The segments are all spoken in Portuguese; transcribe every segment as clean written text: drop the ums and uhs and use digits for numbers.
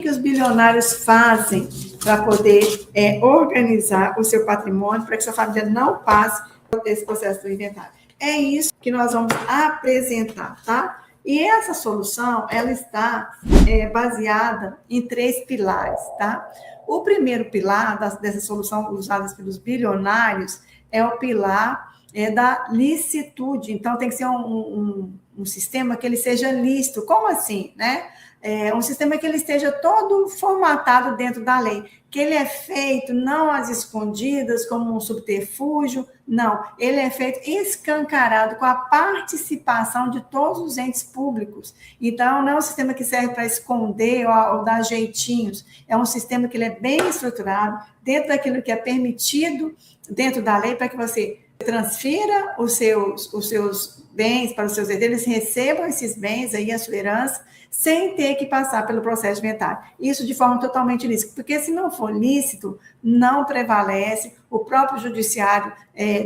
que os bilionários fazem para poder organizar o seu patrimônio, para que sua família não passe por esse processo do inventário. É isso que nós vamos apresentar, tá? E essa solução, ela está baseada em 3 pilares, tá? O primeiro pilar dessa solução usada pelos bilionários é o pilar da licitude. Então, tem que ser um sistema que ele seja lícito. Como assim, né? Um sistema que ele esteja todo formatado dentro da lei, que ele é feito não às escondidas, como um subterfúgio, não, ele é feito escancarado, com a participação de todos os entes públicos. Então, não é um sistema que serve para esconder ou dar jeitinhos, é um sistema que ele é bem estruturado, dentro daquilo que é permitido, dentro da lei, para que você transfira os seus bens para os seus herdeiros, eles recebam esses bens aí, a sua herança, sem ter que passar pelo processo de inventário. Isso de forma totalmente lícita, porque se não for lícito, não prevalece, o próprio judiciário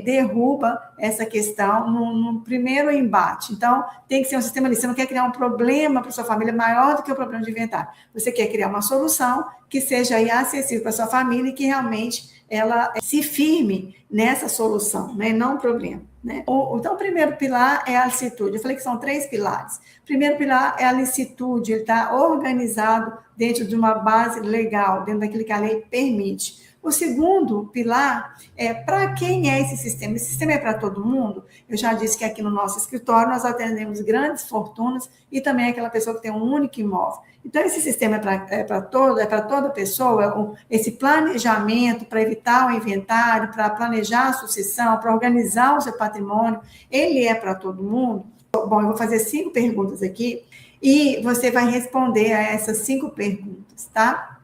derruba essa questão no primeiro embate. Então, tem que ser um sistema lícito. Você não quer criar um problema para sua família maior do que o problema de inventário. Você quer criar uma solução que seja aí acessível para sua família e que realmente ela se firme nessa solução, né? Não um problema. Né? Então, o primeiro pilar é a licitude. Eu falei que são 3 pilares. O primeiro pilar é a licitude, ele está organizado dentro de uma base legal, dentro daquilo que a lei permite. O segundo pilar é para quem é esse sistema? Esse sistema é para todo mundo? Eu já disse que aqui no nosso escritório nós atendemos grandes fortunas e também aquela pessoa que tem um único imóvel. Então, esse sistema é para toda pessoa, esse planejamento para evitar o inventário, para planejar a sucessão, para organizar o seu patrimônio, ele é para todo mundo? Bom, eu vou fazer 5 perguntas aqui e você vai responder a essas 5 perguntas, tá?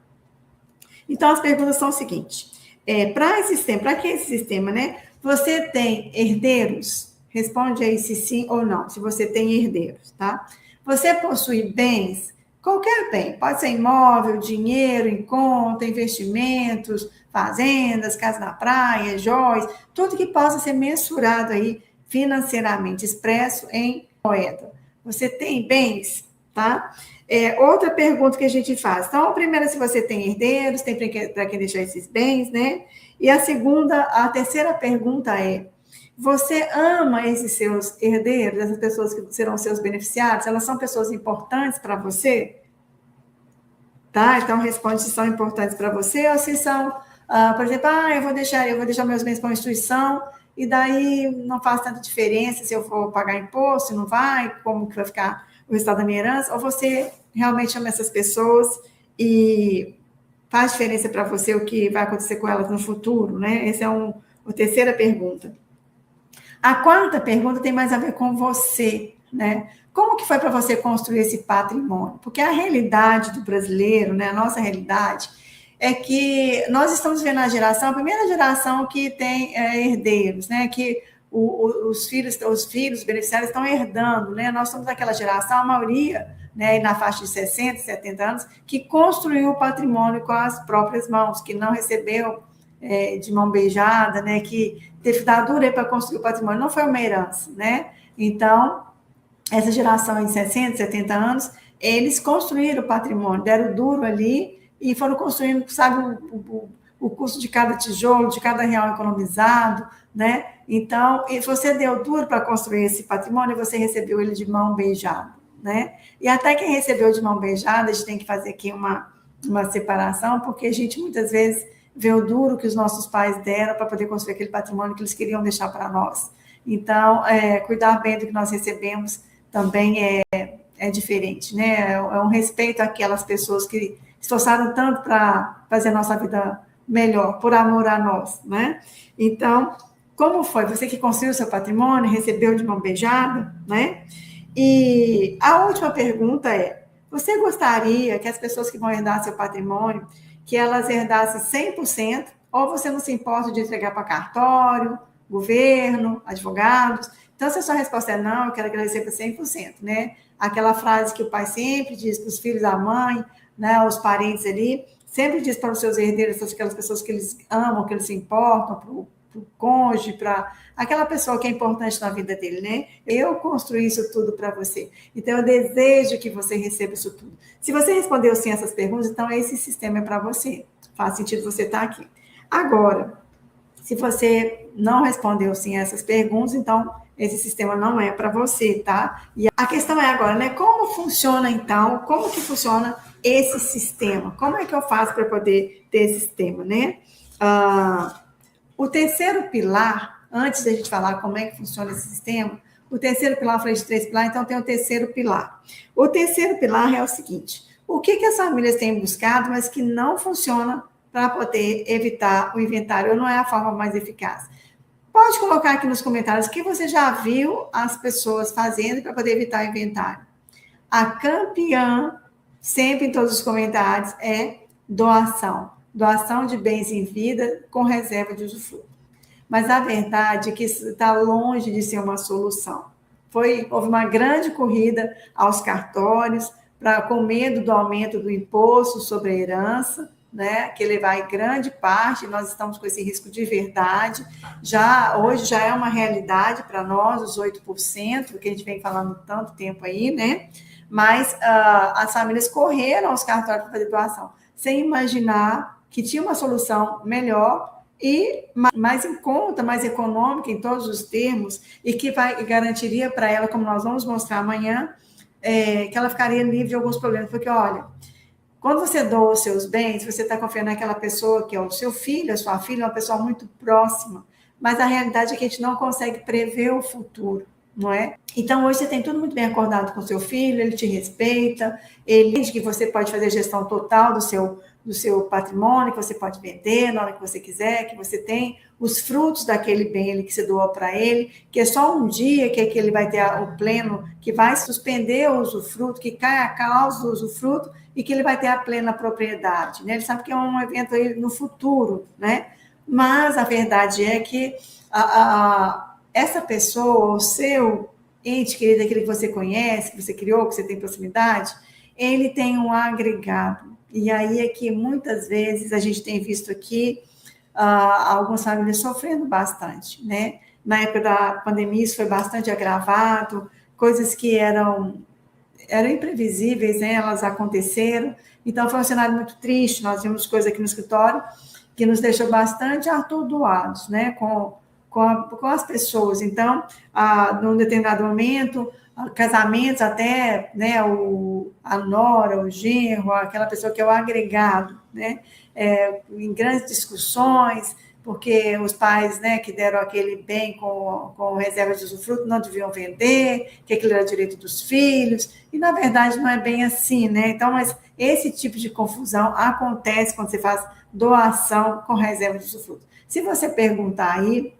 Então, as perguntas são o seguinte: para que esse sistema, né? Você tem herdeiros? Responde aí se sim ou não, se você tem herdeiros, tá? Você possui bens? Qualquer bem, pode ser imóvel, dinheiro em conta, investimentos, fazendas, casa na praia, joias, tudo que possa ser mensurado aí financeiramente, expresso em moeda. Você tem bens, tá? Outra pergunta que a gente faz. Então, a primeira, se você tem herdeiros, tem para quem deixar esses bens, né? E a terceira pergunta é: você ama esses seus herdeiros, essas pessoas que serão seus beneficiários? Elas são pessoas importantes para você? Tá? Então, responde se são importantes para você ou se são, por exemplo, eu vou deixar meus bens para uma instituição e daí não faz tanta diferença se eu for pagar imposto, se não vai, como que vai ficar o resultado da minha herança, ou você realmente ama essas pessoas e faz diferença para você o que vai acontecer com elas no futuro, né? Essa é a terceira pergunta. A quarta pergunta tem mais a ver com você, né? Como que foi para você construir esse patrimônio? Porque a realidade do brasileiro, né, a nossa realidade, é que nós estamos vendo a primeira geração que tem herdeiros, né? Que os filhos beneficiários estão herdando, né? Nós somos daquela geração, a maioria, né, na faixa de 60, 70 anos, que construiu o patrimônio com as próprias mãos, que não recebeu de mão beijada, né? Que teve dar dura para construir o patrimônio, não foi uma herança, né? Então, essa geração em 60, 70 anos, eles construíram o patrimônio, deram duro ali e foram construindo, sabe, o custo de cada tijolo, de cada real economizado, né? Então, você deu duro para construir esse patrimônio e você recebeu ele de mão beijada, né? E até quem recebeu de mão beijada, a gente tem que fazer aqui uma separação, porque a gente muitas vezes vê o duro que os nossos pais deram para poder construir aquele patrimônio que eles queriam deixar para nós. Então, cuidar bem do que nós recebemos também é diferente, né? É um respeito àquelas pessoas que esforçaram tanto para fazer a nossa vida melhor, por amor a nós, né? Então, como foi? Você que construiu o seu patrimônio, recebeu de mão beijada, né? E a última pergunta é: você gostaria que as pessoas que vão herdar seu patrimônio, que elas herdassem 100%, ou você não se importa de entregar para cartório, governo, advogados? Então, se a sua resposta é não, eu quero agradecer por 100%, né? Aquela frase que o pai sempre diz para os filhos, a mãe, né, os parentes ali, sempre diz para os seus herdeiros, aquelas pessoas que eles amam, que eles se importam, o cônjuge, para aquela pessoa que é importante na vida dele, né? Eu construí isso tudo para você. Então, eu desejo que você receba isso tudo. Se você respondeu sim a essas perguntas, então esse sistema é para você. Faz sentido você estar aqui. Agora, se você não respondeu sim a essas perguntas, então esse sistema não é para você, tá? E a questão é agora, né? Como funciona então? Como que funciona esse sistema? Como é que eu faço para poder ter esse sistema, né? O terceiro pilar, antes da gente falar como é que funciona esse sistema, o terceiro pilar, eu falei de 3 pilares, então tem o terceiro pilar. O terceiro pilar é o seguinte: o que as famílias têm buscado, mas que não funciona para poder evitar o inventário, ou não é a forma mais eficaz? Pode colocar aqui nos comentários o que você já viu as pessoas fazendo para poder evitar o inventário. A campeã, sempre em todos os comentários, é doação. Doação de bens em vida com reserva de usufruto. Mas a verdade é que isso está longe de ser uma solução. Houve uma grande corrida aos cartórios com medo do aumento do imposto sobre a herança, né, que ele vai grande parte, nós estamos com esse risco de verdade, hoje já é uma realidade para nós, os 8%, que a gente vem falando tanto tempo aí, né, mas as famílias correram aos cartórios para fazer doação, sem imaginar que tinha uma solução melhor e mais em conta, mais econômica em todos os termos, e que garantiria para ela, como nós vamos mostrar amanhã, que ela ficaria livre de alguns problemas, porque, olha, quando você doa os seus bens, você está confiando naquela pessoa que é o seu filho, a sua filha, uma pessoa muito próxima, mas a realidade é que a gente não consegue prever o futuro, não é? Então, hoje você tem tudo muito bem acordado com o seu filho, ele te respeita, ele entende que você pode fazer gestão total do seu patrimônio, que você pode vender na hora que você quiser, que você tem os frutos daquele bem que você doou para ele, que é só um dia que ele vai ter o pleno, que vai suspender o usufruto, que cai a causa do usufruto e que ele vai ter a plena propriedade, né? Ele sabe que é um evento aí no futuro, né? Mas a verdade é que essa pessoa, o seu ente querido, aquele que você conhece, que você criou, que você tem proximidade, ele tem um agregado. E aí é que muitas vezes a gente tem visto aqui algumas famílias sofrendo bastante, né? Na época da pandemia isso foi bastante agravado, coisas que eram imprevisíveis, né? Elas aconteceram. Então foi um cenário muito triste, nós vimos coisas aqui no escritório que nos deixou bastante atordoados, né? Com as pessoas. Então, num determinado momento, casamentos até, né, a nora, o genro, aquela pessoa que é o agregado, né, em grandes discussões, porque os pais, né, que deram aquele bem com reserva de usufruto não deviam vender, que aquilo era direito dos filhos, e na verdade não é bem assim, né? Então, mas esse tipo de confusão acontece quando você faz doação com reserva de usufruto. Se você perguntar aí,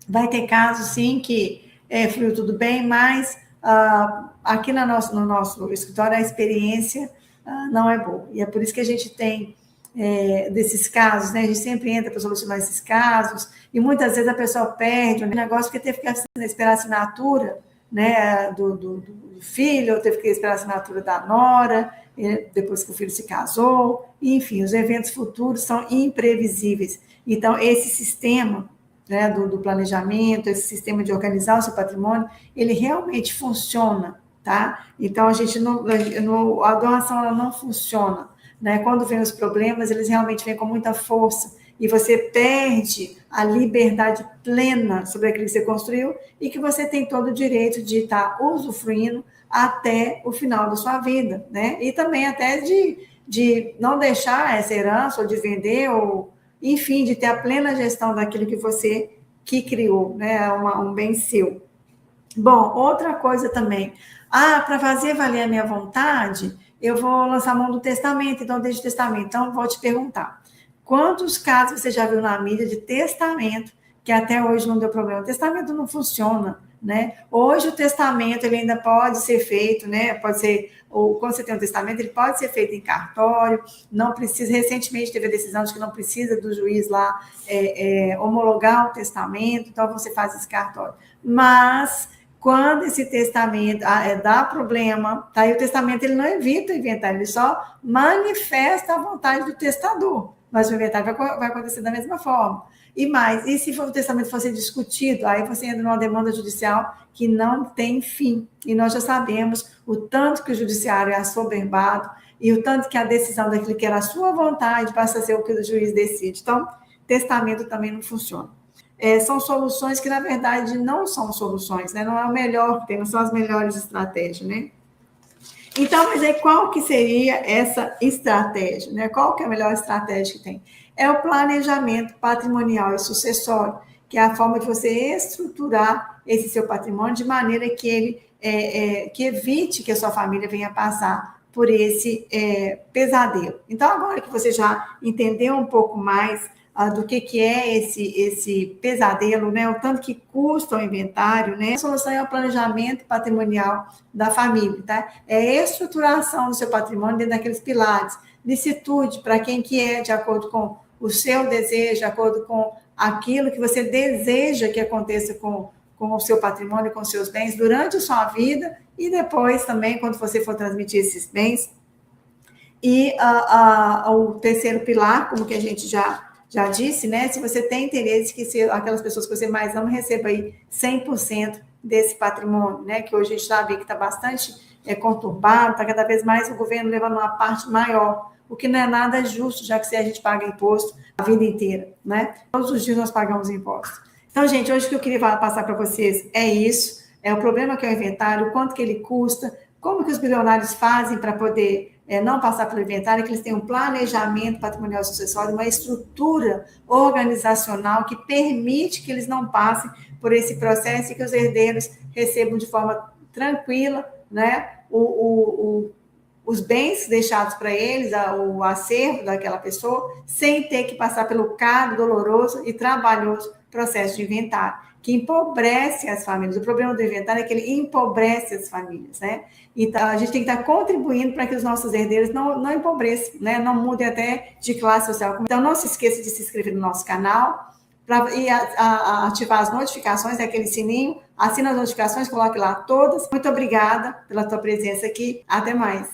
vai ter casos, sim, que fluiu tudo bem, mas aqui no nosso escritório a experiência não é boa. E é por isso que a gente tem desses casos, né? A gente sempre entra para solucionar esses casos, e muitas vezes a pessoa perde o negócio porque teve que esperar a assinatura, né, do filho, ou teve que esperar a assinatura da nora, depois que o filho se casou. Enfim, os eventos futuros são imprevisíveis. Então, esse sistema, né, do planejamento, esse sistema de organizar o seu patrimônio, ele realmente funciona, tá? Então, a doação ela não funciona, né? Quando vem os problemas, eles realmente vêm com muita força, e você perde a liberdade plena sobre aquilo que você construiu, e que você tem todo o direito de estar usufruindo até o final da sua vida, né? E também até de não deixar essa herança, ou de vender, ou enfim, de ter a plena gestão daquilo que você criou, né? Um bem seu. Bom, outra coisa também. Para fazer valer a minha vontade, eu vou lançar a mão do testamento, então deixa o testamento. Então, vou te perguntar, quantos casos você já viu na mídia de testamento que até hoje não deu problema? O testamento não funciona, né? Hoje o testamento ele ainda pode ser feito, né? Pode ser, ou quando você tem um testamento, ele pode ser feito em cartório, não precisa, recentemente teve a decisão de que não precisa do juiz lá homologar o testamento, então você faz esse cartório. Mas quando esse testamento dá problema, tá? E o testamento ele não evita o inventário, ele só manifesta a vontade do testador, mas o inventário vai acontecer da mesma forma. E mais, e se o testamento fosse discutido, aí você entra numa demanda judicial que não tem fim. E nós já sabemos o tanto que o judiciário é assoberbado e o tanto que a decisão daquilo que era a sua vontade passa a ser o que o juiz decide. Então, testamento também não funciona. São soluções que, na verdade, não são soluções, né? Não é o melhor que tem, não são as melhores estratégias, né? Então, mas aí qual que seria essa estratégia, né? Qual que é a melhor estratégia que tem? É o planejamento patrimonial e sucessório, que é a forma de você estruturar esse seu patrimônio de maneira que ele que evite que a sua família venha passar por esse pesadelo. Então, agora que você já entendeu um pouco mais do que é esse pesadelo, né? O tanto que custa o inventário, né? A solução é o planejamento patrimonial da família, tá? É a estruturação do seu patrimônio dentro daqueles pilares. Licitude para quem que é, de acordo com o seu desejo, de acordo com aquilo que você deseja que aconteça com o seu patrimônio, com os seus bens durante a sua vida e depois também, quando você for transmitir esses bens. E o terceiro pilar, como que a gente já disse, né? Se você tem interesse que aquelas pessoas que você mais ama receba aí 100% desse patrimônio, né? Que hoje a gente sabe que está bastante conturbado, está cada vez mais o governo levando uma parte maior, o que não é nada justo, já que se a gente paga imposto a vida inteira, né? Todos os dias nós pagamos imposto. Então, gente, hoje o que eu queria passar para vocês é isso, é o problema que é o inventário, o quanto que ele custa, como que os bilionários fazem para poder não passar pelo inventário, que eles têm um planejamento patrimonial sucessório, uma estrutura organizacional que permite que eles não passem por esse processo e que os herdeiros recebam de forma tranquila, né, os bens deixados para eles, o acervo daquela pessoa, sem ter que passar pelo caro, doloroso e trabalhoso processo de inventário, que empobrece as famílias. O problema do inventário é que ele empobrece as famílias, né? Então, a gente tem que estar contribuindo para que os nossos herdeiros não empobreçam, né? Não mudem até de classe social. Então, não se esqueça de se inscrever no nosso canal e ativar as notificações, aquele sininho, assina as notificações, coloque lá todas. Muito obrigada pela tua presença aqui. Até mais.